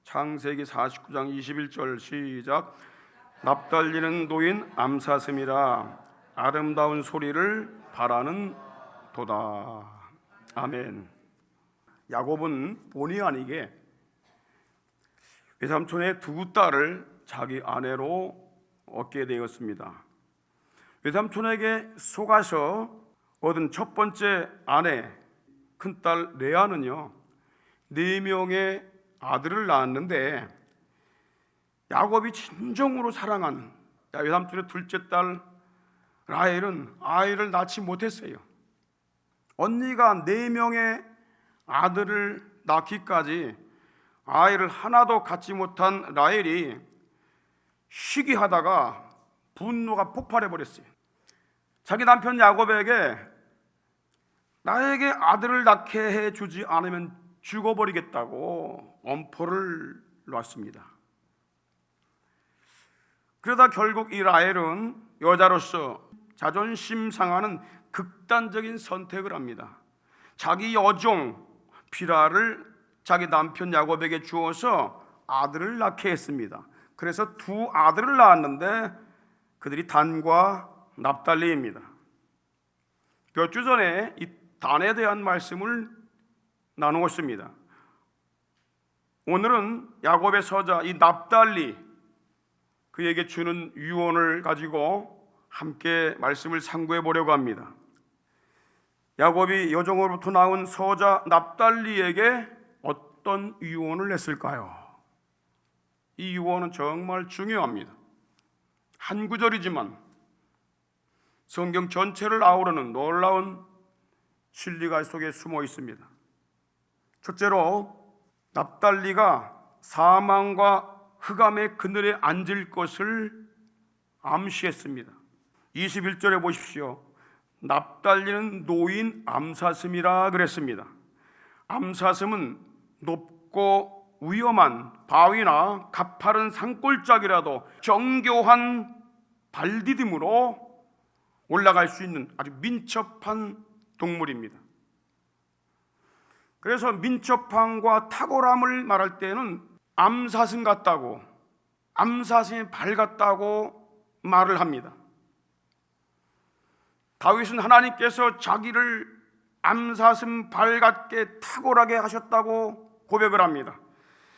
창세기 49장 21절 시작. 납달리는 노인 암사슴이라 아름다운 소리를 바라는 도다. 아멘. 야곱은 본의 아니게 외삼촌의 두 딸을 자기 아내로 얻게 되었습니다. 외삼촌에게 속아서 얻은 첫 번째 아내 큰딸 레아는요 4명의 아들을 낳았는데, 야곱이 진정으로 사랑한 외삼촌의 둘째 딸 라헬은 아이를 낳지 못했어요. 언니가 4명의 아들을 낳기까지 아이를 하나도 갖지 못한 라헬이 시기하다가 분노가 폭발해 버렸어요. 자기 남편 야곱에게 나에게 아들을 낳게 해주지 않으면 죽어버리겠다고 엄포를 놨습니다. 그러다 결국 이 라헬은 여자로서 자존심 상하는 극단적인 선택을 합니다. 자기 여종 비라를 자기 남편 야곱에게 주어서 아들을 낳게 했습니다. 그래서 2 아들을 낳았는데 그들이 단과 납달리입니다. 몇 주 전에 이 단에 대한 말씀을 나누었습니다. 오늘은 야곱의 서자 이 납달리, 그에게 주는 유언을 가지고 함께 말씀을 상고해 보려고 합니다. 야곱이 여종으로부터 낳은 서자 납달리에게 어떤 유언을 냈을까요? 이 유언은 정말 중요합니다. 한 구절이지만 성경 전체를 아우르는 놀라운 진리가 속에 숨어 있습니다. 첫째로 납달리가 사망과 흑암의 그늘에 앉을 것을 암시했습니다. 21절에 보십시오. 납달리는 노인 암사슴이라 그랬습니다. 암사슴은 높고 위험한 바위나 가파른 산골짜기라도 정교한 발디딤으로 올라갈 수 있는 아주 민첩한 동물입니다. 그래서 민첩함과 탁월함을 말할 때는 암사슴 같다고, 암사슴의 발 같다고 말을 합니다. 다윗은 하나님께서 자기를 암사슴 발 같게 탁월하게 하셨다고 고백을 합니다.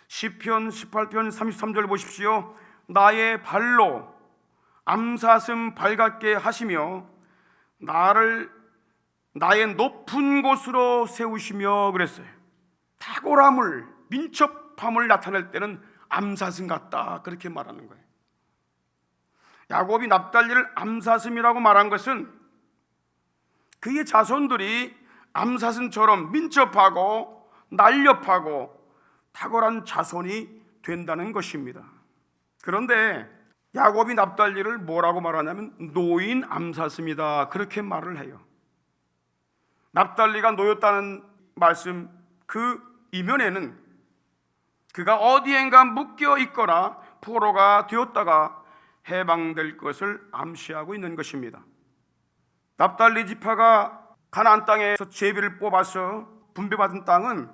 시편 18편 33절 보십시오. 나의 발로 암사슴 발 같게 하시며 나의 높은 곳으로 세우시며 그랬어요. 탁월함을, 민첩함을 나타낼 때는 암사슴 같다, 그렇게 말하는 거예요. 야곱이 납달리를 암사슴이라고 말한 것은 그의 자손들이 암사슴처럼 민첩하고 날렵하고 탁월한 자손이 된다는 것입니다. 그런데 야곱이 납달리를 뭐라고 말하냐면 노인 암사슴이다, 그렇게 말을 해요. 납달리가 노였다는 말씀 그 이면에는 그가 어디엔가 묶여 있거나 포로가 되었다가 해방될 것을 암시하고 있는 것입니다. 납달리 지파가 가나안 땅에서 제비를 뽑아서 분배받은 땅은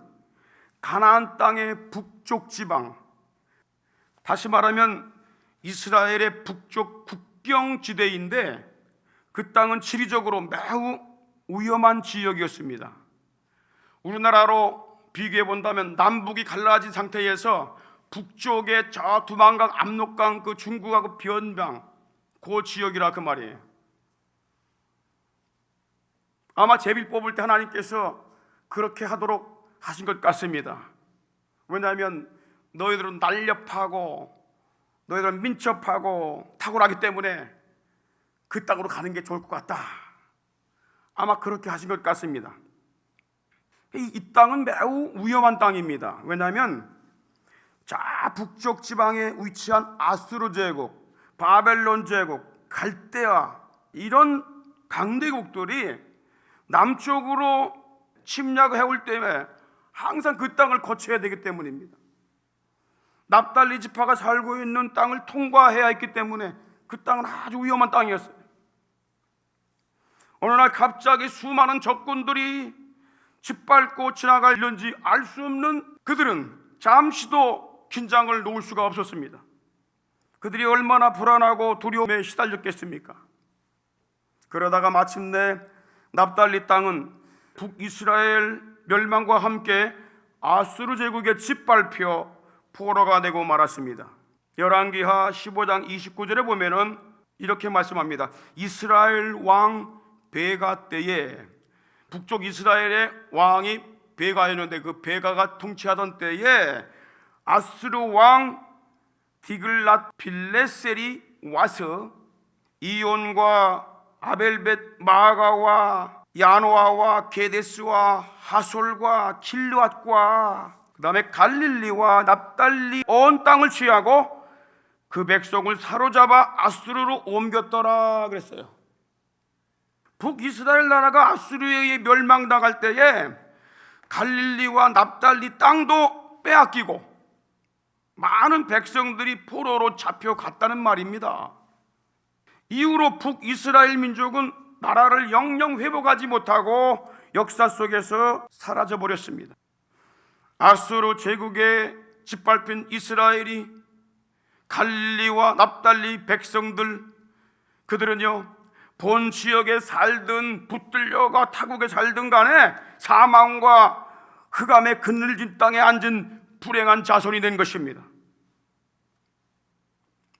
가나안 땅의 북쪽 지방, 다시 말하면 이스라엘의 북쪽 국경지대인데 그 땅은 지리적으로 매우 위험한 지역이었습니다. 우리나라로 비교해 본다면 남북이 갈라진 상태에서 북쪽에 저 두만강, 압록강, 그 중국하고 변방, 그 지역이라 그 말이에요. 아마 제비를 뽑을 때 하나님께서 그렇게 하도록 하신 것 같습니다. 왜냐하면 너희들은 날렵하고 너희들은 민첩하고 탁월하기 때문에 그 땅으로 가는 게 좋을 것 같다, 아마 그렇게 하신 것 같습니다. 이 땅은 매우 위험한 땅입니다. 왜냐하면 자 북쪽 지방에 위치한 아수르 제국, 바벨론 제국, 갈대아, 이런 강대국들이 남쪽으로 침략을 해올 때에 항상 그 땅을 거쳐야 되기 때문입니다. 납달리 지파가 살고 있는 땅을 통과해야 했기 때문에 그 땅은 아주 위험한 땅이었어요. 어느 날 갑자기 수많은 적군들이 짓밟고 지나갈는지 알 수 없는 그들은 잠시도 긴장을 놓을 수가 없었습니다. 그들이 얼마나 불안하고 두려움에 시달렸겠습니까? 그러다가 마침내 납달리 땅은 북이스라엘 멸망과 함께 아수르 제국에 짓밟혀 포로가 되고 말았습니다. 열왕기하 15장 29절에 보면은 이렇게 말씀합니다. 이스라엘 왕 베가 때에, 북쪽 이스라엘의 왕이 베가였는데 그 베가가 통치하던 때에 아수르 왕 디글랏 빌레셀이 와서 이온과 아벨벳 마가와 야노아와 게데스와 하솔과 길르앗과 그 다음에 갈릴리와 납달리 온 땅을 취하고 그 백성을 사로잡아 아수르로 옮겼더라 그랬어요. 북이스라엘 나라가 아수르에 의해 멸망당할 때에 갈릴리와 납달리 땅도 빼앗기고 많은 백성들이 포로로 잡혀갔다는 말입니다. 이후로 북이스라엘 민족은 나라를 영영 회복하지 못하고 역사 속에서 사라져 버렸습니다. 아수르 제국에 짓밟힌 이스라엘이 갈릴리와 납달리 백성들, 그들은요 본 지역에 살든 붙들려가 타국에 살든 간에 사망과 흑암의 그늘진 땅에 앉은 불행한 자손이 된 것입니다.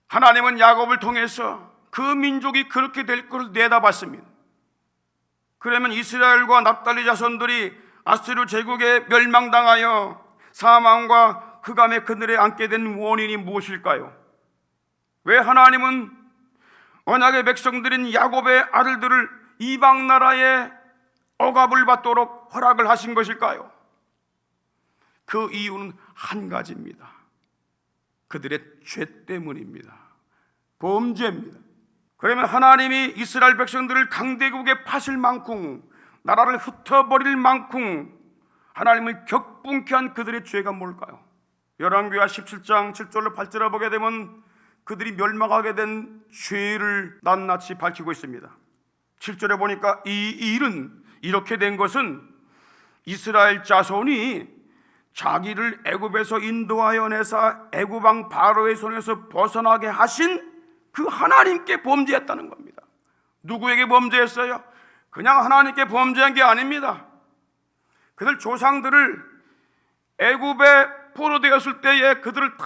하나님은 야곱을 통해서 그 민족이 그렇게 될 것을 내다봤습니다. 그러면 이스라엘과 납달리 자손들이 아수르 제국에 멸망당하여 사망과 흑암의 그늘에 앉게 된 원인이 무엇일까요? 왜 하나님은 언약의 백성들인 야곱의 아들들을 이방 나라에 억압을 받도록 허락을 하신 것일까요? 그 이유는 한 가지입니다. 그들의 죄 때문입니다. 범죄입니다. 그러면 하나님이 이스라엘 백성들을 강대국에 파실 만큼, 나라를 흩어버릴 만큼 하나님을 격분케 한 그들의 죄가 뭘까요? 열왕기하 17장 7절로 8절을 보게 되면 그들이 멸망하게 된 죄를 낱낱이 밝히고 있습니다. 7절에 보니까 이 일은, 이렇게 된 것은 이스라엘 자손이 자기를 애굽에서 인도하여 내사 애굽 왕 바로의 손에서 벗어나게 하신 그 하나님께 범죄했다는 겁니다. 누구에게 범죄했어요? 그냥 하나님께 범죄한 게 아닙니다. 그들 조상들을 애굽에 포로되었을 때에 그들을 다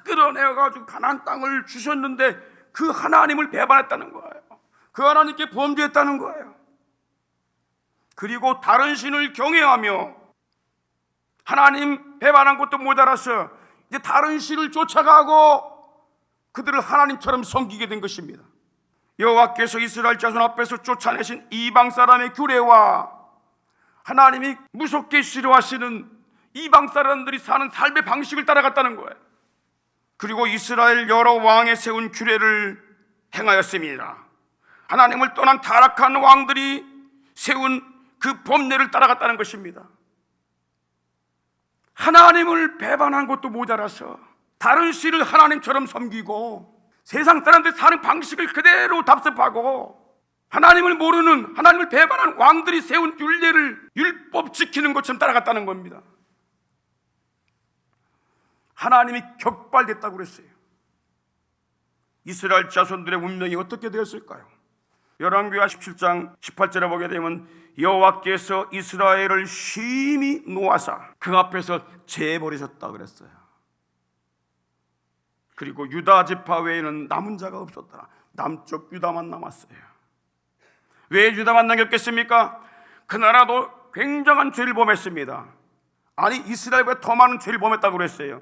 끌어내어가지고 가나안 땅을 주셨는데 그 하나님을 배반했다는 거예요. 그 하나님께 범죄했다는 거예요. 그리고 다른 신을 경외하며 하나님 배반한 것도 모자라서 이제 다른 신을 쫓아가고 그들을 하나님처럼 섬기게 된 것입니다. 여호와께서 이스라엘 자손 앞에서 쫓아내신 이방 사람의 규례와 하나님이 무섭게 싫어하시는 이방 사람들이 사는 삶의 방식을 따라갔다는 거예요. 그리고 이스라엘 여러 왕에 세운 규례를 행하였습니다. 하나님을 떠난 타락한 왕들이 세운 그 법례를 따라갔다는 것입니다. 하나님을 배반한 것도 모자라서 다른 신을 하나님처럼 섬기고 세상 사람들이 사는 방식을 그대로 답습하고 하나님을 모르는, 하나님을 배반한 왕들이 세운 율례를 율법 지키는 것처럼 따라갔다는 겁니다. 하나님이 격발됐다고 그랬어요. 이스라엘 자손들의 운명이 어떻게 되었을까요? 열왕기하 17장 18절에 보게 되면 여호와께서 이스라엘을 심히 노하사 그 앞에서 제버리셨다 그랬어요. 그리고 유다 지파 외에는 남은 자가 없었더라. 남쪽 유다만 남았어요. 왜 유다만 남겼겠습니까? 그 나라도 굉장한 죄를 범했습니다. 아니 이스라엘보다 더 많은 죄를 범했다고 그랬어요.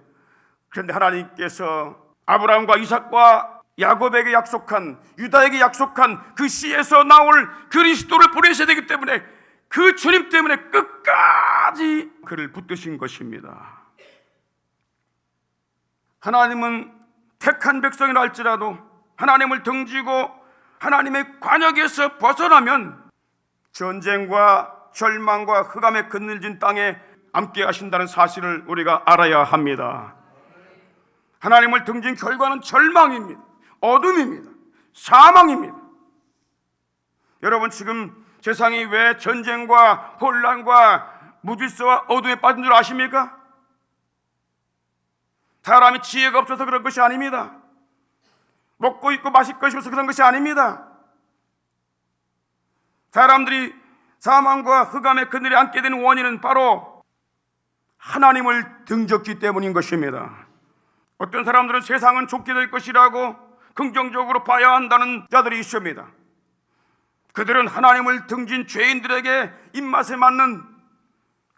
그런데 하나님께서 아브라함과 이삭과 야곱에게 약속한, 유다에게 약속한 그 씨에서 나올 그리스도를 보내셔야 되기 때문에 그 주님 때문에 끝까지 그를 붙드신 것입니다. 하나님은 택한 백성이라 할지라도 하나님을 등지고 하나님의 관역에서 벗어나면 전쟁과 절망과 흑암에 그늘진 땅에 함께 하신다는 사실을 우리가 알아야 합니다. 하나님을 등진 결과는 절망입니다. 어둠입니다. 사망입니다. 여러분 지금 세상이 왜 전쟁과 혼란과 무질서와 어둠에 빠진 줄 아십니까? 사람이 지혜가 없어서 그런 것이 아닙니다. 먹고 입고 마실 것이 없어서 그런 것이 아닙니다. 사람들이 사망과 흑암의 그늘에 앉게 된 원인은 바로 하나님을 등졌기 때문인 것입니다. 어떤 사람들은 세상은 좋게 될 것이라고 긍정적으로 봐야 한다는 자들이 있습니다. 그들은 하나님을 등진 죄인들에게 입맛에 맞는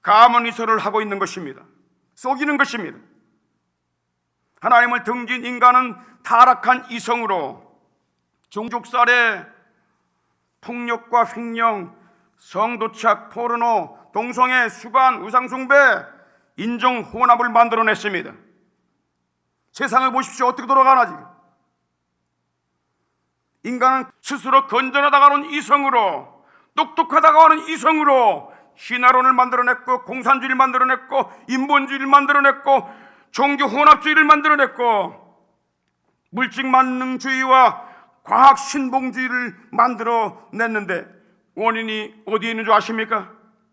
가문이설을 하고 있는 것입니다. 속이는 것입니다. 하나님을 등진 인간은 타락한 이성으로 종족살해, 폭력과 횡령, 성도착, 포르노, 동성애, 수간, 우상숭배, 인종 혼합을 만들어냈습니다. 세상을 보십시오. 어떻게 돌아가나 지금. 인간은 스스로 건전하다고 하는 이성으로, 똑똑하다고 하는 이성으로 신화론을 만들어냈고, 공산주의를 만들어냈고, 인본주의를 만들어냈고, 종교 혼합주의를 만들어냈고, 물질만능주의와 과학신봉주의를 만들어냈는데 원인이 어디에 있는 줄 아십니까?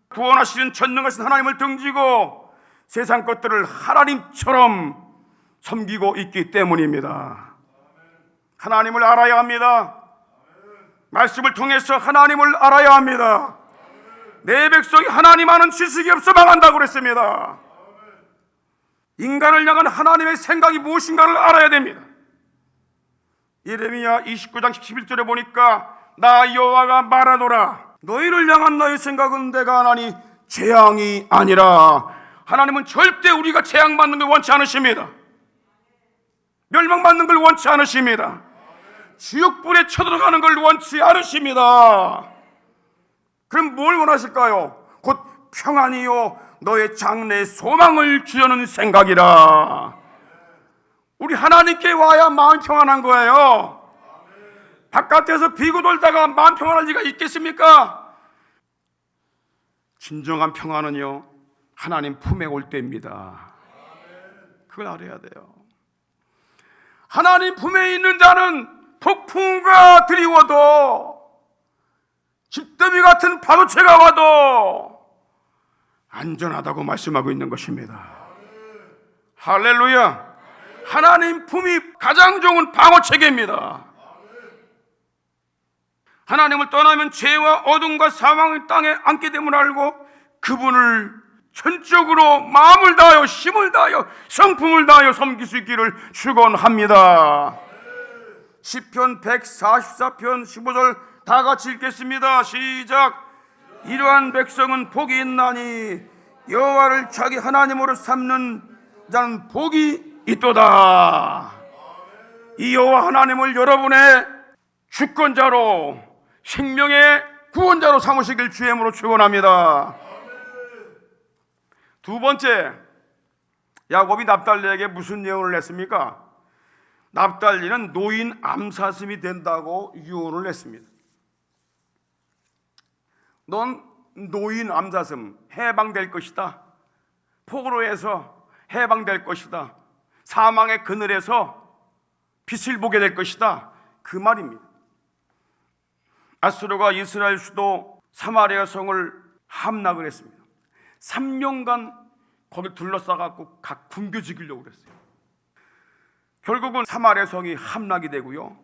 구원하시는 전능하신 하나님을 등지고 세상 것들을 하나님처럼 섬기고 있기 때문입니다. 하나님을 알아야 합니다. 말씀을 통해서 하나님을 알아야 합니다. 내 백성이 하나님 아는 지식이 없어 망한다고 그랬습니다. 인간을 향한 하나님의 생각이 무엇인가를 알아야 됩니다. 예레미야 29장 11절에 보니까 나 여호와가 말하노라 너희를 향한 나의 생각은 내가 하나니 재앙이 아니라. 하나님은 절대 우리가 재앙받는 걸 원치 않으십니다. 멸망받는 걸 원치 않으십니다. 지옥불에 쳐들어가는 걸 원치 않으십니다. 그럼 뭘 원하실까요? 곧 평안이요 너의 장래의 소망을 주려는 생각이라. 우리 하나님께 와야 마음 평안한 거예요. 바깥에서 비고 돌다가 마음 평안할 리가 있겠습니까? 진정한 평안은요 하나님 품에 올 때입니다. 그걸 알아야 돼요. 하나님 품에 있는 자는 폭풍과 드리워도 집더미 같은 파도체가 와도 안전하다고 말씀하고 있는 것입니다. 할렐루야. 하나님 품이 가장 좋은 방어체계입니다. 하나님을 떠나면 죄와 어둠과 사망의 땅에 앉게 됨을 알고 그분을 전적으로 마음을 다하여 힘을 다하여 성품을 다하여 섬길 수 있기를 축원합니다. 시편 144편 15절 다 같이 읽겠습니다. 시작. 이러한 백성은 복이 있나니 여호와를 자기 하나님으로 삼는 자는 복이 있도다. 이 여호와 하나님을 여러분의 주권자로 생명의 구원자로 삼으시길 주의 이름으로 축원합니다. 두 번째, 야곱이 납달리에게 무슨 예언을 했습니까? 납달리는 노인 암사슴이 된다고 유언을 했습니다. 넌 노인 암사슴 해방될 것이다. 포로에서 해방될 것이다. 사망의 그늘에서 빛을 보게 될 것이다. 그 말입니다. 아수르가 이스라엘 수도 사마리아 성을 함락을 했습니다. 3년간 거기 둘러싸갖고 각 굶겨 죽이려고 그랬어요. 결국은 사마리아 성이 함락이 되고요.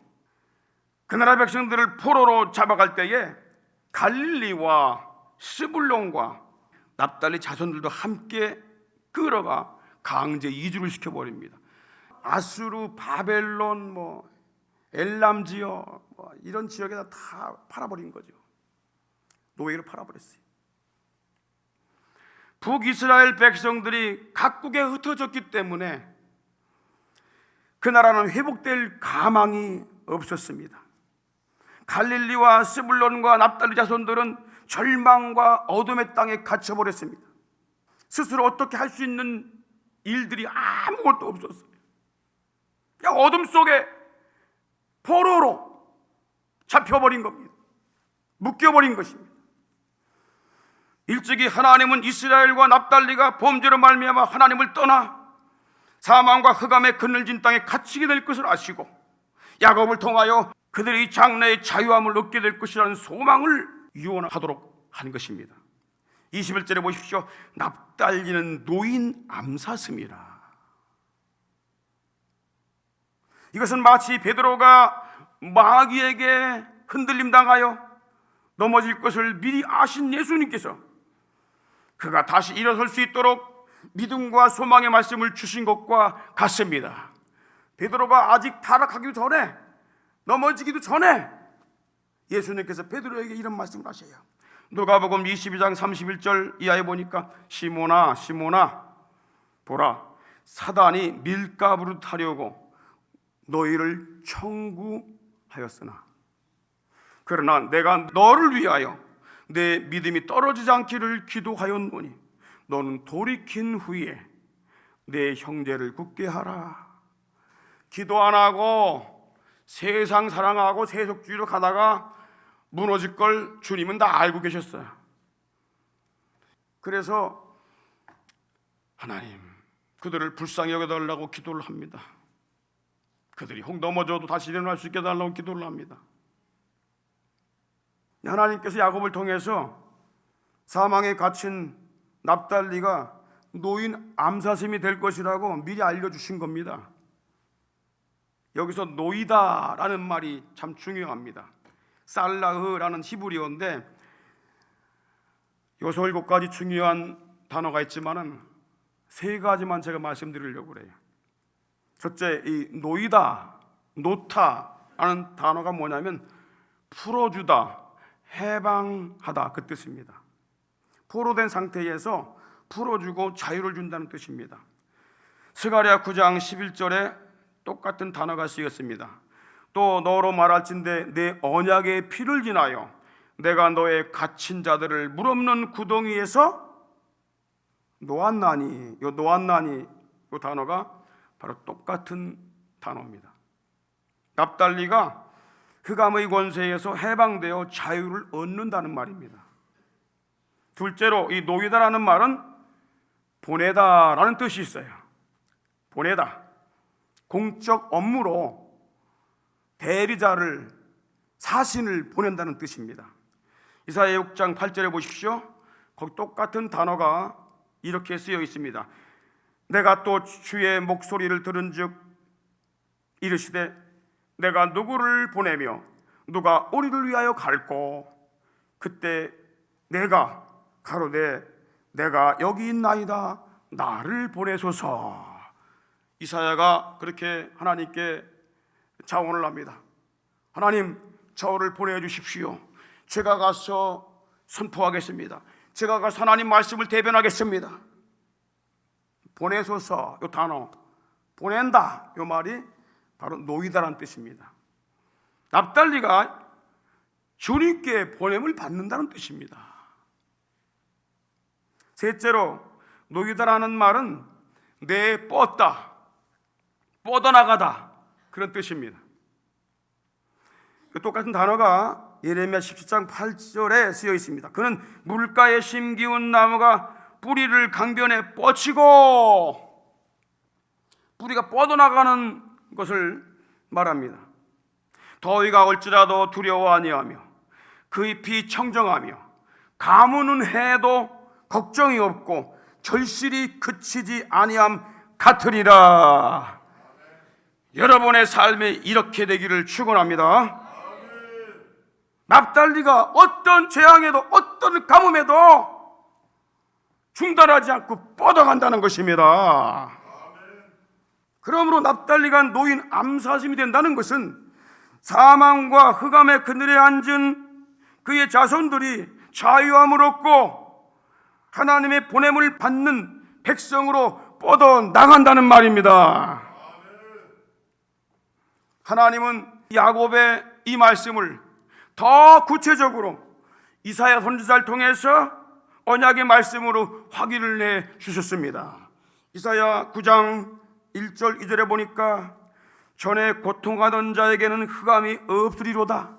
그 나라 백성들을 포로로 잡아갈 때에 갈릴리와 스불론과 납달리 자손들도 함께 끌어가 강제 이주를 시켜버립니다. 아수르, 바벨론, 엘람 지역 이런 지역에다 다 팔아버린 거죠. 노예로 팔아버렸어요. 북이스라엘 백성들이 각국에 흩어졌기 때문에 그 나라는 회복될 가망이 없었습니다. 갈릴리와 스불론과 납달리 자손들은 절망과 어둠의 땅에 갇혀버렸습니다. 스스로 어떻게 할 수 있는 일들이 아무것도 없었어요. 그냥 어둠 속에 포로로 잡혀버린 겁니다. 묶여버린 것입니다. 일찍이 하나님은 이스라엘과 납달리가 범죄로 말미암아 하나님을 떠나 사망과 흑암의 그늘진 땅에 갇히게 될 것을 아시고 야곱을 통하여 그들이 장래의 자유함을 얻게 될 것이라는 소망을 유언하도록 한 것입니다. 21절에 보십시오. 납달리는 노인 암사슴이라. 이것은 마치 베드로가 마귀에게 흔들림 당하여 넘어질 것을 미리 아신 예수님께서 그가 다시 일어설 수 있도록 믿음과 소망의 말씀을 주신 것과 같습니다. 베드로가 아직 타락하기도 전에, 넘어지기도 전에 예수님께서 베드로에게 이런 말씀을 하셔요. 누가복음 22장 31절 이하에 보니까 시몬아 시몬아 보라, 사단이 밀가부를 타려고 너희를 청구하였으나 그러나 내가 너를 위하여 내 믿음이 떨어지지 않기를 기도하였노니 너는 돌이킨 후에 내 형제를 굳게 하라. 기도 안 하고 세상 사랑하고 세속주의로 가다가 무너질 걸 주님은 다 알고 계셨어요. 그래서 하나님, 그들을 불쌍히 여겨달라고 기도를 합니다. 그들이 혹 넘어져도 다시 일어날 수 있게 해달라고 기도를 합니다. 하나님께서 야곱을 통해서 사망에 갇힌 납달리가 노인 암사슴이 될 것이라고 미리 알려주신 겁니다. 여기서 노이다라는 말이 참 중요합니다. 살라흐라는 히브리어인데 여섯 일곱 가지 중요한 단어가 있지만은 세 가지만 제가 말씀드리려고 그래요. 첫째, 이 노이다, 노타라는 단어가 뭐냐면 풀어주다, 해방하다 그 뜻입니다. 포로된 상태에서 풀어주고 자유를 준다는 뜻입니다. 스가랴 9장 11절에 똑같은 단어가 쓰였습니다. 또 너로 말할진대 내 언약의 피를 지나여 내가 너의 갇힌 자들을 물없는 구덩이에서 놓았나니, 요 놓았나니 요 단어가 바로 똑같은 단어입니다. 납달리가 흑암의 권세에서 해방되어 자유를 얻는다는 말입니다. 둘째로 이 노이다라는 말은 보내다라는 뜻이 있어요. 보내다, 공적 업무로 대리자를, 사신을 보낸다는 뜻입니다. 이사야 6장 8절에 보십시오. 거기 똑같은 단어가 이렇게 쓰여 있습니다. 내가 또 주의 목소리를 들은즉 이르시되 내가 누구를 보내며 누가 우리를 위하여 갈꼬. 그때 내가 가로되 내가 여기 있나이다 나를 보내소서. 이사야가 그렇게 하나님께 자원을 합니다. 하나님, 저를 보내주십시오. 제가 가서 선포하겠습니다. 제가 가서 하나님 말씀을 대변하겠습니다. 보내소서, 이 단어, 보낸다, 이 말이 바로 노이다라는 뜻입니다. 납달리가 주님께 보냄을 받는다는 뜻입니다. 셋째로 노이다라는 말은 내 뻗다, 뻗어나가다 그런 뜻입니다. 그 똑같은 단어가 예레미야 17장 8절에 쓰여 있습니다. 그는 물가에 심기운 나무가 뿌리를 강변에 뻗치고, 뿌리가 뻗어나가는 것을 말합니다. 더위가 올지라도 두려워 아니하며 그 잎이 청정하며 가무는 해도 걱정이 없고 결실이 그치지 아니함 같으리라. 여러분의 삶이 이렇게 되기를 축원합니다. 납달리가 어떤 재앙에도 어떤 가뭄에도 중단하지 않고 뻗어간다는 것입니다. 그러므로 납달리가 노인 암사심이 된다는 것은 사망과 흑암의 그늘에 앉은 그의 자손들이 자유함을 얻고 하나님의 보냄을 받는 백성으로 뻗어나간다는 말입니다. 하나님은 야곱의 이 말씀을 더 구체적으로 이사야 선지자를 통해서 언약의 말씀으로 확인을 해 주셨습니다. 이사야 9장 1절 2절에 보니까 전에 고통하던 자에게는 흑암이 없으리로다.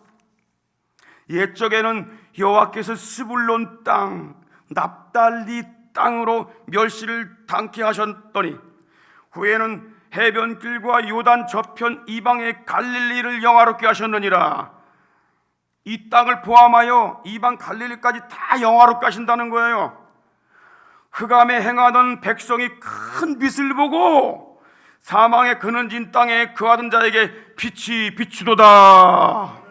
옛적에는 여호와께서 스불론 땅 납달리 땅으로 멸시를 당케 하셨더니 후에는 해변길과 요단 저편 이방의 갈릴리를 영화롭게 하셨느니라. 이 땅을 포함하여 이방 갈릴리까지 다 영화롭게 하신다는 거예요. 흑암에 행하던 백성이 큰 빛을 보고 사망의 그늘진 땅에 거하던 자에게 빛이 비추도다.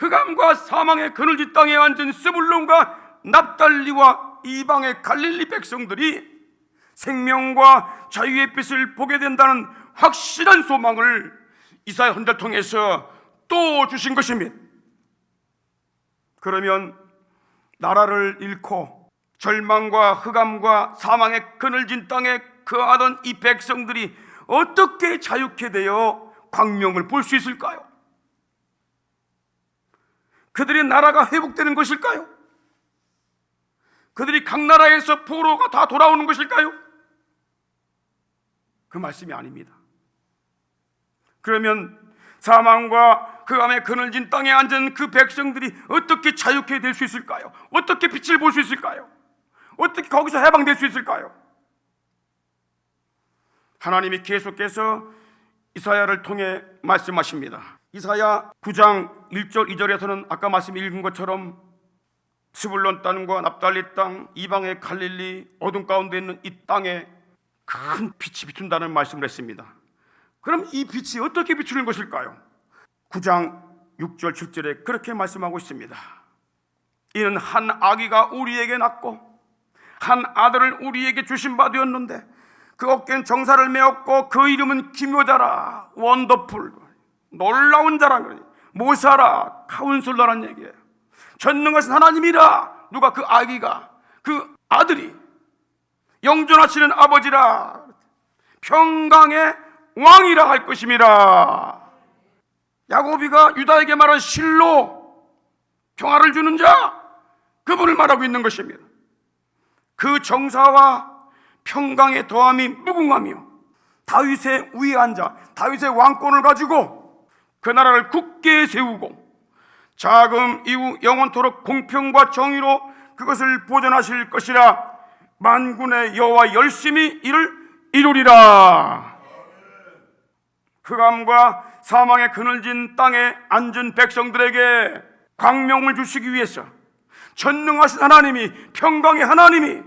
흑암과 사망의 그늘진 땅에 앉은 스불론과 납달리와 이방의 갈릴리 백성들이 생명과 자유의 빛을 보게 된다는 확실한 소망을 이사야 선지자를 통해서 또 주신 것입니다. 그러면 나라를 잃고 절망과 흑암과 사망의 그늘진 땅에 거하던 이 백성들이 어떻게 자유케 되어 광명을 볼 수 있을까요? 그들의 나라가 회복되는 것일까요? 그들이 각 나라에서 포로가 다 돌아오는 것일까요? 그 말씀이 아닙니다. 그러면 사망과 흑암의 그늘진 땅에 앉은 그 백성들이 어떻게 자유케 될 수 있을까요? 어떻게 빛을 볼 수 있을까요? 어떻게 거기서 해방될 수 있을까요? 하나님이 계속해서 이사야를 통해 말씀하십니다. 이사야 9장 1절 2절에서는 아까 말씀 읽은 것처럼 스불론 땅과 납달리 땅, 이방의 갈릴리, 어둠 가운데 있는 이 땅에 큰 빛이 비춘다는 말씀을 했습니다. 그럼 이 빛이 어떻게 비추는 것일까요? 9장 6절 7절에 그렇게 말씀하고 있습니다. 이는 한 아기가 우리에게 낳고 한 아들을 우리에게 주신 바 되었는데 그 어깨엔 정사를 메었고 그 이름은 기묘자라, 원더풀, 놀라운 자라, 모사라, 카운슬러란 얘기예요. 전능하신 하나님이라. 누가? 그 아기가, 그 아들이 영존하시는 아버지라, 평강의 왕이라 할 것임이라. 야고비가 유다에게 말한 실로, 평화를 주는 자, 그분을 말하고 있는 것입니다. 그 정사와 평강의 더함이 무궁하며 다윗의 위에 앉아 다윗의 왕권을 가지고 그 나라를 굳게 세우고 자금 이후 영원토록 공평과 정의로 그것을 보존하실 것이라. 만군의 여호와 열심히 이를 이루리라. 흑암과 사망의 그늘진 땅에 앉은 백성들에게 광명을 주시기 위해서 전능하신 하나님이, 평강의 하나님이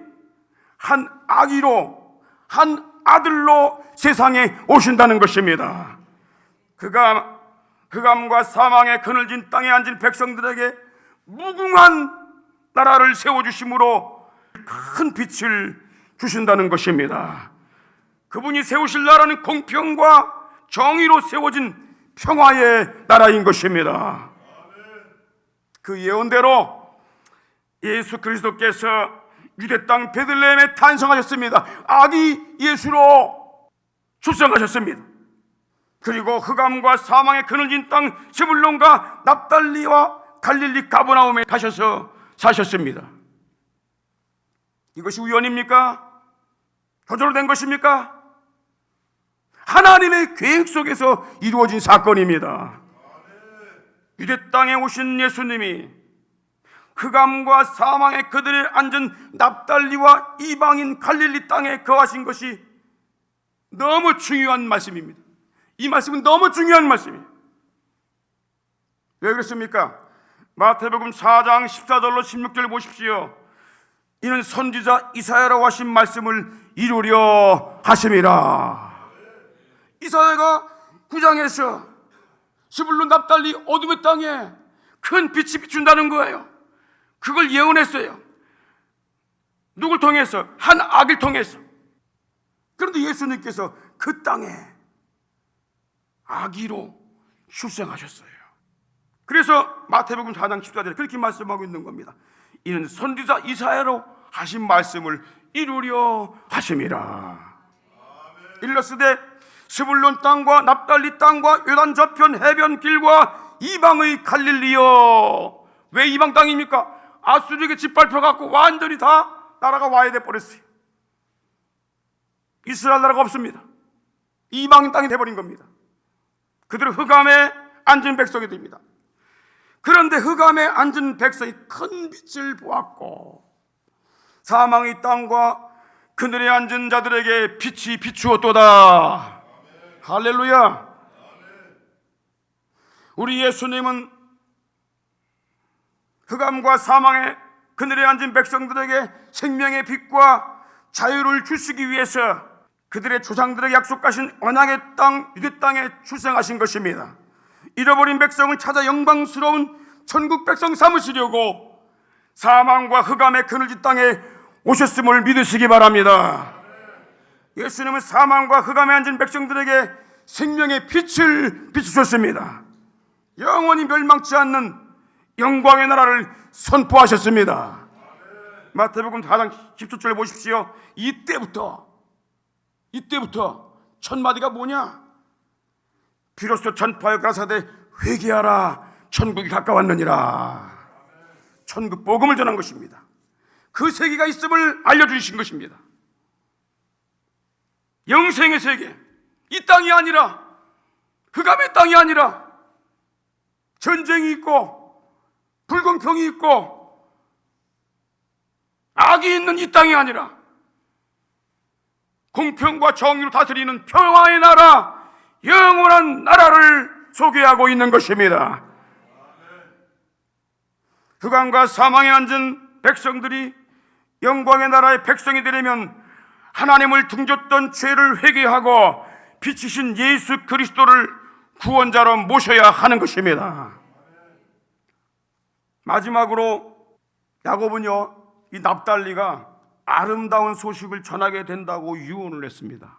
한 아기로, 한 아들로 세상에 오신다는 것입니다. 그가 흑암과 사망의 그늘진 땅에 앉은 백성들에게 무궁한 나라를 세워주심으로 큰 빛을 주신다는 것입니다. 그분이 세우실 나라는 공평과 정의로 세워진 평화의 나라인 것입니다. 그 예언대로 예수 그리스도께서 유대 땅 베들레헴에 탄생하셨습니다. 아기 예수로 출생하셨습니다. 그리고 흑암과 사망의 그늘진 땅 스불론과 납달리와 갈릴리 가버나움에 가셔서 사셨습니다. 이것이 우연입니까? 저절로 된 것입니까? 하나님의 계획 속에서 이루어진 사건입니다. 유대 땅에 오신 예수님이 흑암과 사망의 그들에 앉은 납달리와 이방인 갈릴리 땅에 거하신 것이 너무 중요한 말씀입니다. 이 말씀은 너무 중요한 말씀이에요. 왜 그렇습니까? 마태복음 4장 14절로 16절 보십시오. 이는 선지자 이사야라고 하신 말씀을 이루려 하심이라. 이사야가 9장에서 스불론 납달리 어둠의 땅에 큰 빛이 비춘다는 거예요. 그걸 예언했어요. 누굴 통해서? 한 아기를 통해서. 그런데 예수님께서 그 땅에 아기로 출생하셨어요. 그래서 마태복음 4장 14절에 그렇게 말씀하고 있는 겁니다. 이는 선지자 이사야로 하신 말씀을 이루려 하심이라. 일러스되 스불론 땅과 납달리 땅과 요단 저편 해변 길과 이방의 갈릴리여. 왜 이방 땅입니까? 아수르에게 짓밟혀갖고 완전히 다 나라가 와야 돼 버렸어요. 이스라엘 나라가 없습니다. 이방인 땅이 돼버린 겁니다. 그들은 흑암에 앉은 백성이 됩니다. 그런데 흑암에 앉은 백성이 큰 빛을 보았고 사망의 땅과 그늘에 앉은 자들에게 빛이 비추었도다. 할렐루야. 우리 예수님은 흑암과 사망의 그늘에 앉은 백성들에게 생명의 빛과 자유를 주시기 위해서 그들의 조상들에게 약속하신 언약의 땅 유대 땅에 출생하신 것입니다. 잃어버린 백성을 찾아 영광스러운 천국 백성 삼으시려고 사망과 흑암의 그늘진 땅에 오셨음을 믿으시기 바랍니다. 예수님은 사망과 흑암에 앉은 백성들에게 생명의 빛을 비추셨습니다. 영원히 멸망치 않는 영광의 나라를 선포하셨습니다. 마태복음 4장 17절에 보십시오. 이때부터 첫 마디가 뭐냐? 비로소 전파하여 가라사대 회개하라, 천국이 가까웠느니라. 천국 복음을 전한 것입니다. 그 세계가 있음을 알려주신 것입니다. 영생의 세계, 이 땅이 아니라, 흑암의 땅이 아니라, 전쟁이 있고 불공평이 있고 악이 있는 이 땅이 아니라 공평과 정의로 다스리는 평화의 나라, 영원한 나라를 소개하고 있는 것입니다. 흑암과 사망에 앉은 백성들이 영광의 나라의 백성이 되려면 하나님을 등졌던 죄를 회개하고 빛이신 예수 그리스도를 구원자로 모셔야 하는 것입니다. 마지막으로 야곱은요, 이 납달리가 아름다운 소식을 전하게 된다고 유언을 했습니다.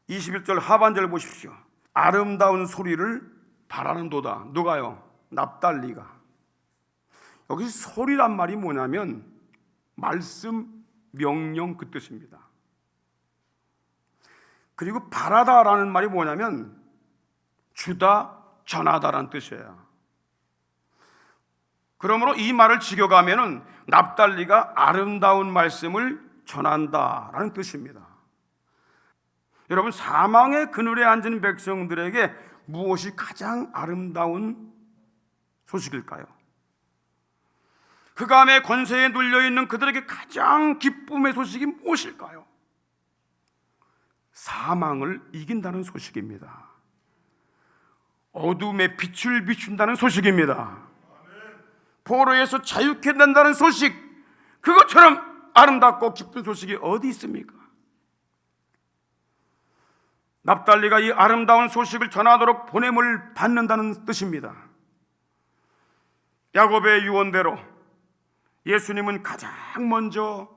21절 하반절 보십시오. 아름다운 소리를 바라는도다. 누가요? 납달리가. 여기 소리란 말이 뭐냐면 말씀, 명령 그 뜻입니다. 그리고 바라다라는 말이 뭐냐면 주다, 전하다라는 뜻이에요. 그러므로 이 말을 직역하면은 납달리가 아름다운 말씀을 전한다라는 뜻입니다. 여러분, 사망의 그늘에 앉은 백성들에게 무엇이 가장 아름다운 소식일까요? 흑암의 권세에 눌려있는 그들에게 가장 기쁨의 소식이 무엇일까요? 사망을 이긴다는 소식입니다. 어둠의 빛을 비춘다는 소식입니다. 포로에서 자유케 된다는 소식, 그것처럼 아름답고 기쁜 소식이 어디 있습니까? 납달리가 이 아름다운 소식을 전하도록 보냄을 받는다는 뜻입니다. 야곱의 유언대로 예수님은 가장 먼저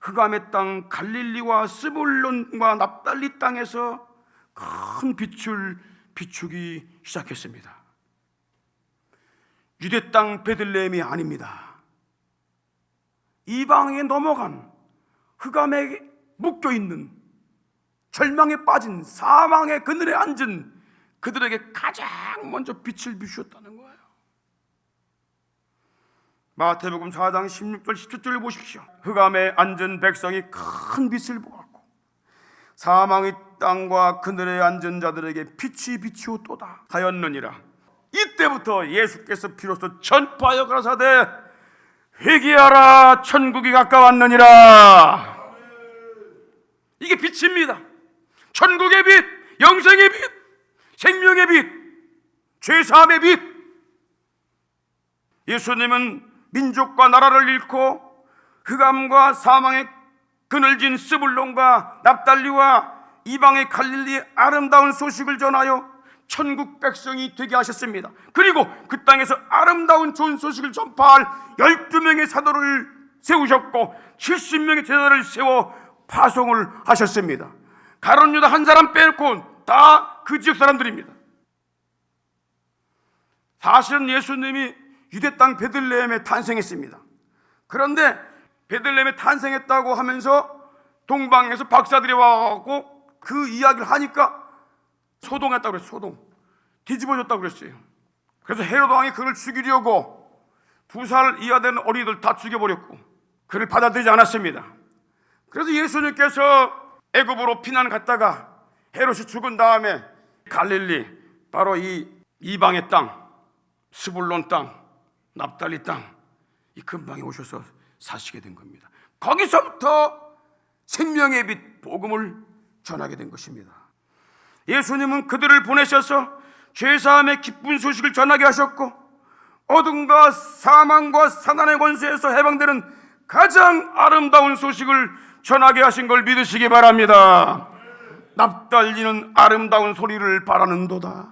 흑암의 땅 갈릴리와 스불론과 납달리 땅에서 큰 빛을 비추기 시작했습니다. 유대 땅 베들레헴이 아닙니다. 이방에 넘어간 흑암에 묶여있는 절망에 빠진 사망의 그늘에 앉은 그들에게 가장 먼저 빛을 비추었다는 거예요. 마태복음 4장 16절 17절을 보십시오. 흑암에 앉은 백성이 큰 빛을 보았고 사망의 땅과 그늘에 앉은 자들에게 빛이 비추었도다 하였느니라. 이때부터 예수께서 비로소 전파하여 가라사대 회개하라, 천국이 가까웠느니라. 이게 빛입니다. 천국의 빛, 영생의 빛, 생명의 빛, 죄사함의 빛. 예수님은 민족과 나라를 잃고 흑암과 사망의 그늘진 스불론과 납달리와 이방의 갈릴리의 아름다운 소식을 전하여 천국 백성이 되게 하셨습니다. 그리고 그 땅에서 아름다운 좋은 소식을 전파할 12명의 사도를 세우셨고 70명의 제자를 세워 파송을 하셨습니다. 가룟 유다 한 사람 빼놓고 다 그 지역 사람들입니다. 사실은 예수님이 유대 땅 베들레헴에 탄생했습니다. 그런데 베들레헴에 탄생했다고 하면서 동방에서 박사들이 와갖고 그 이야기를 하니까 소동했다고 그랬어요. 소동. 뒤집어졌다고 그랬어요. 그래서 헤로드 왕이 그를 죽이려고 2살 이하 되는 어린이들 다 죽여버렸고 그를 받아들이지 않았습니다. 그래서 예수님께서 애굽으로 피난 갔다가 헤롯이 죽은 다음에 갈릴리, 바로 이 이방의 땅, 스불론 땅, 납달리 땅, 이 근방에 오셔서 사시게 된 겁니다. 거기서부터 생명의 빛 복음을 전하게 된 것입니다. 예수님은 그들을 보내셔서 죄사함의 기쁜 소식을 전하게 하셨고 어둠과 사망과 사단의 권세에서 해방되는 가장 아름다운 소식을 전하게 하신 걸 믿으시기 바랍니다. 납달리는 아름다운 소리를 바라는도다.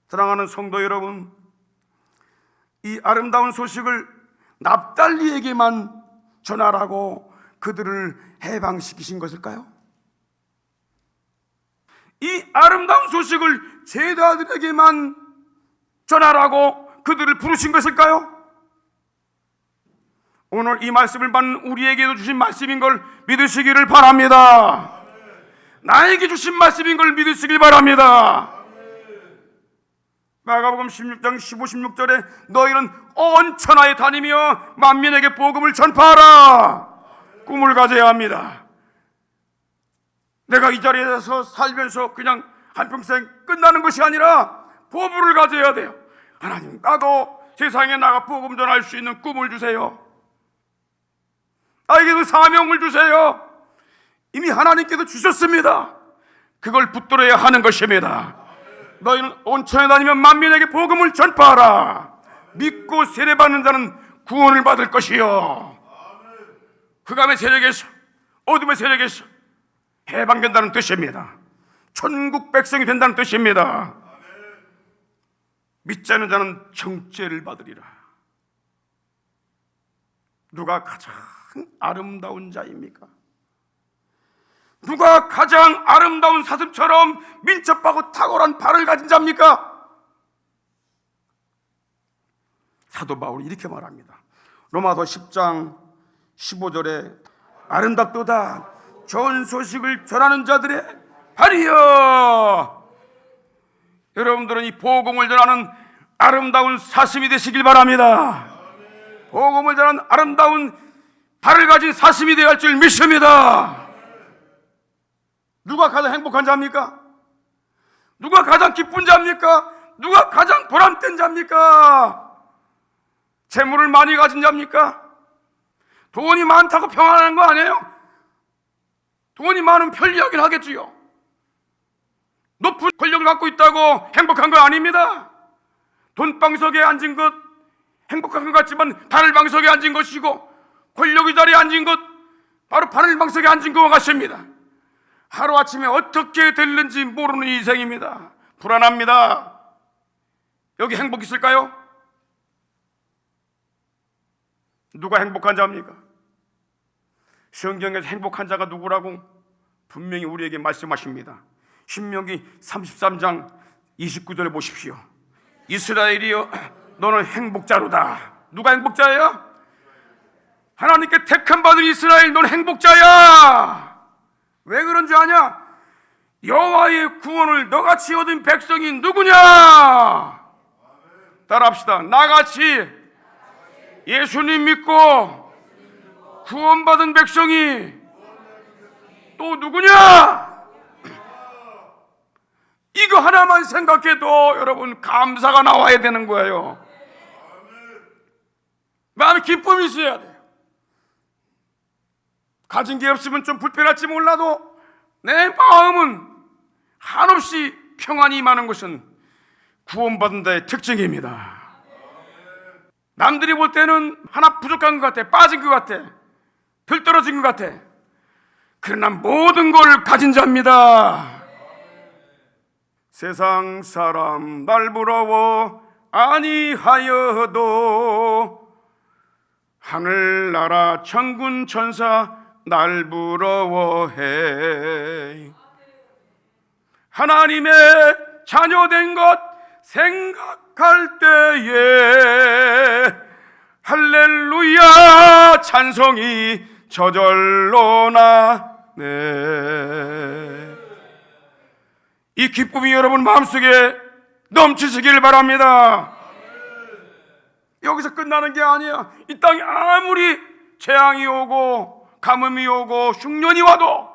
사랑하는 성도 여러분, 이 아름다운 소식을 납달리에게만 전하라고 그들을 해방시키신 것일까요? 이 아름다운 소식을 제자들에게만 전하라고 그들을 부르신 것일까요? 오늘 이 말씀을 받는 우리에게도 주신 말씀인 걸 믿으시기를 바랍니다. 나에게 주신 말씀인 걸 믿으시길 바랍니다. 마가복음 16장 15, 16절에 너희는 온 천하에 다니며 만민에게 복음을 전파하라. 꿈을 가져야 합니다. 내가 이 자리에서 살면서 그냥 한평생 끝나는 것이 아니라 포부를 가져야 돼요. 하나님, 나도 세상에 나가 복음 전할 수 있는 꿈을 주세요. 나에게도 사명을 주세요. 이미 하나님께서 주셨습니다. 그걸 붙들어야 하는 것입니다. 너희는 온 천에 다니면 만민에게 복음을 전파하라. 믿고 세례받는 자는 구원을 받을 것이요, 흑암의 세력에서 어둠의 세력에서 해방된다는 뜻입니다. 천국 백성이 된다는 뜻입니다. 믿지 않는 자는 정죄를 받으리라. 누가 가장 아름다운 자입니까? 누가 가장 아름다운 사슴처럼 민첩하고 탁월한 발을 가진 자입니까? 사도 바울이 이렇게 말합니다. 로마서 10장 15절에 아름답도다 좋은 소식을 전하는 자들의 발이여. 여러분들은 이 복음을 전하는 아름다운 사슴이 되시길 바랍니다. 복음을 전하는 아름다운 발을 가진 사슴이 되어야 할 줄 믿습니다. 누가 가장 행복한 자입니까? 누가 가장 기쁜 자입니까? 누가 가장 보람된 자입니까? 재물을 많이 가진 자입니까? 돈이 많다고 평안한 거 아니에요? 돈이 많으면 편리하긴 하겠지요. 높은 권력을 갖고 있다고 행복한 거 아닙니다. 돈방석에 앉은 것 행복한 것 같지만 바늘방석에 앉은 것이고, 권력의 자리에 앉은 것 바로 바늘방석에 앉은 것과 같습니다. 하루아침에 어떻게 될는지 모르는 인생입니다. 불안합니다. 여기 행복 있을까요? 누가 행복한 자입니까? 성경에서 행복한 자가 누구라고 분명히 우리에게 말씀하십니다. 신명기 33장 29절에 보십시오. 이스라엘이여 너는 행복자로다. 누가 행복자예요? 하나님께 택함 받은 이스라엘, 너는 행복자야. 왜 그런 줄 아냐? 여호와의 구원을 너같이 얻은 백성이 누구냐? 따라합시다. 나같이 예수님 믿고 구원받은 백성이 또 누구냐? 이거 하나만 생각해도 여러분 감사가 나와야 되는 거예요. 마음에 기쁨이 있어야 돼요. 가진 게 없으면 좀 불편할지 몰라도 내 마음은 한없이 평안이 임하는 것은 구원받은 자의 특징입니다. 남들이 볼 때는 하나 부족한 것 같아, 빠진 것 같아, 덜 떨어진 것 같아. 그러나 모든 걸 가진 자입니다. 세상 사람 날 부러워 아니하여도 하늘나라 천군 천사 날 부러워해. 하나님의 자녀된 것 생각할 때에 할렐루야 찬송이 저절로 나네. 이 기쁨이 여러분 마음속에 넘치시길 바랍니다. 여기서 끝나는 게 아니야. 이 땅에 아무리 재앙이 오고 가뭄이 오고 흉년이 와도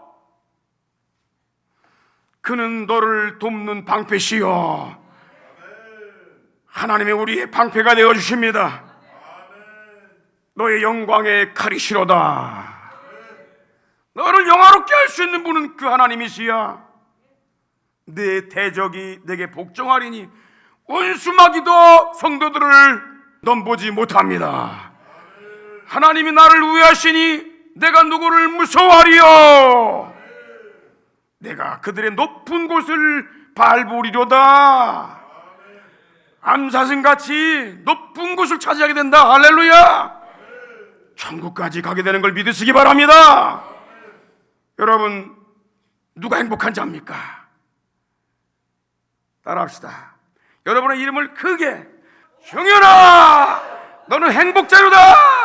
그는 너를 돕는 방패시여. 하나님이 우리의 방패가 되어주십니다. 너의 영광의 칼이시로다. 너를 영화롭게 할 수 있는 분은 그 하나님이시야. 내 대적이 내게 복종하리니 원수마귀도 성도들을 넘보지 못합니다. 하나님이 나를 위하시니 내가 누구를 무서워하리요? 내가 그들의 높은 곳을 밟으리로다. 암사슴같이 높은 곳을 차지하게 된다. 할렐루야. 천국까지 가게 되는 걸 믿으시기 바랍니다. 여러분, 누가 행복한 자입니까? 따라합시다. 여러분의 이름을 크게, 정연아, 너는 행복자로다.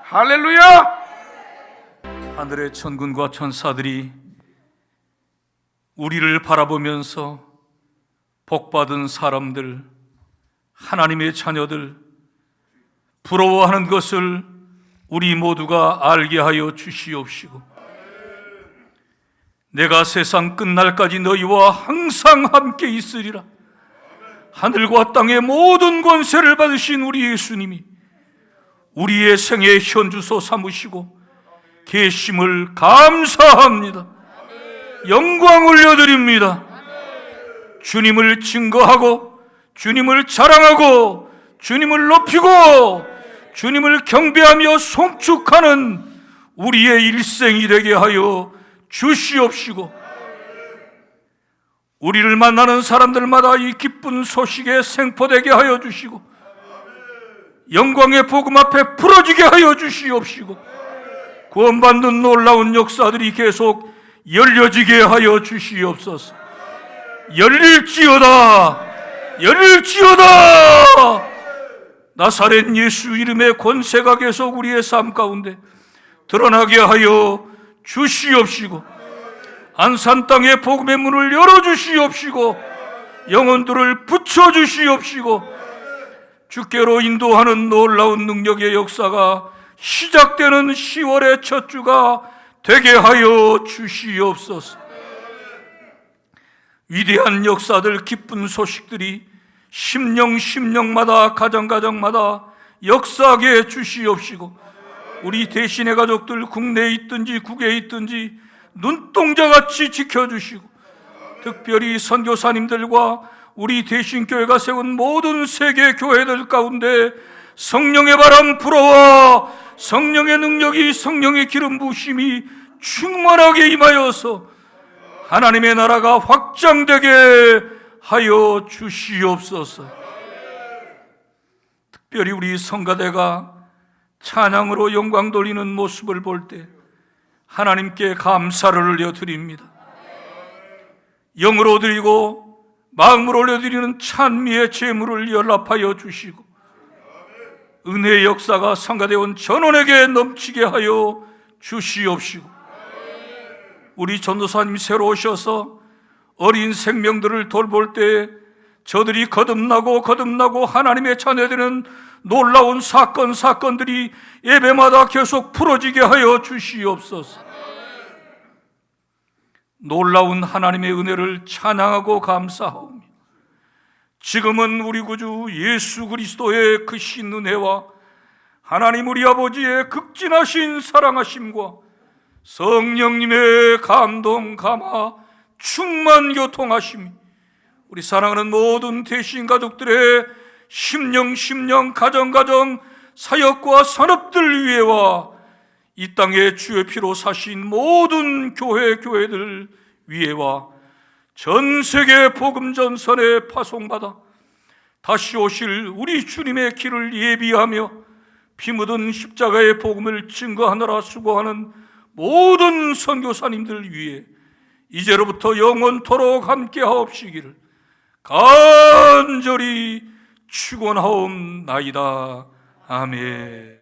할렐루야. 하늘의 천군과 천사들이 우리를 바라보면서 복받은 사람들, 하나님의 자녀들 부러워하는 것을 우리 모두가 알게 하여 주시옵시고, 내가 세상 끝날까지 너희와 항상 함께 있으리라. 하늘과 땅의 모든 권세를 받으신 우리 예수님이 우리의 생애 현주소 삼으시고 계심을 감사합니다. 영광 올려드립니다. 주님을 증거하고 주님을 자랑하고 주님을 높이고 주님을 경배하며 송축하는 우리의 일생이 되게 하여 주시옵시고, 우리를 만나는 사람들마다 이 기쁜 소식에 생포되게 하여 주시고 영광의 복음 앞에 부러지게 하여 주시옵시고, 구원받는 놀라운 역사들이 계속 열려지게 하여 주시옵소서. 열릴지어다, 열릴지어다. 나사렛 예수 이름의 권세가 계속 우리의 삶 가운데 드러나게 하여 주시옵시고, 안산 땅의 복음의 문을 열어주시옵시고, 영혼들을 붙여주시옵시고, 주께로 인도하는 놀라운 능력의 역사가 시작되는 10월의 첫 주가 되게 하여 주시옵소서. 위대한 역사들, 기쁜 소식들이 심령마다 가정마다 역사하게 해 주시옵시고, 우리 대신의 가족들 국내에 있든지 국외에 있든지 눈동자같이 지켜주시고, 특별히 선교사님들과 우리 대신교회가 세운 모든 세계 교회들 가운데 성령의 바람 불어와 성령의 능력이, 성령의 기름 부으심이 충만하게 임하여서 하나님의 나라가 확장되게 하여 주시옵소서. 특별히 우리 성가대가 찬양으로 영광 돌리는 모습을 볼 때 하나님께 감사를 올려드립니다. 영으로 드리고 마음으로 올려드리는 찬미의 제물을 연락하여 주시고, 은혜의 역사가 성가대원 전원에게 넘치게 하여 주시옵시고, 우리 전도사님 새로 오셔서 어린 생명들을 돌볼 때 저들이 거듭나고 하나님의 자녀되는 놀라운 사건들이 예배마다 계속 풀어지게 하여 주시옵소서. 놀라운 하나님의 은혜를 찬양하고 감사하오며, 지금은 우리 구주 예수 그리스도의 크신 은혜와 하나님 우리 아버지의 극진하신 사랑하심과 성령님의 감동 감화 충만 교통하심이 우리 사랑하는 모든 대신 가족들의 심령 가정 사역과 산업들 위에와 이 땅에 주의 피로 사신 모든 교회들 위에와 전 세계 복음 전선에 파송받아 다시 오실 우리 주님의 길을 예비하며 피 묻은 십자가의 복음을 증거하느라 수고하는 모든 선교사님들 위해 이제로부터 영원토록 함께하옵시기를 간절히 축원하옵나이다. 아멘.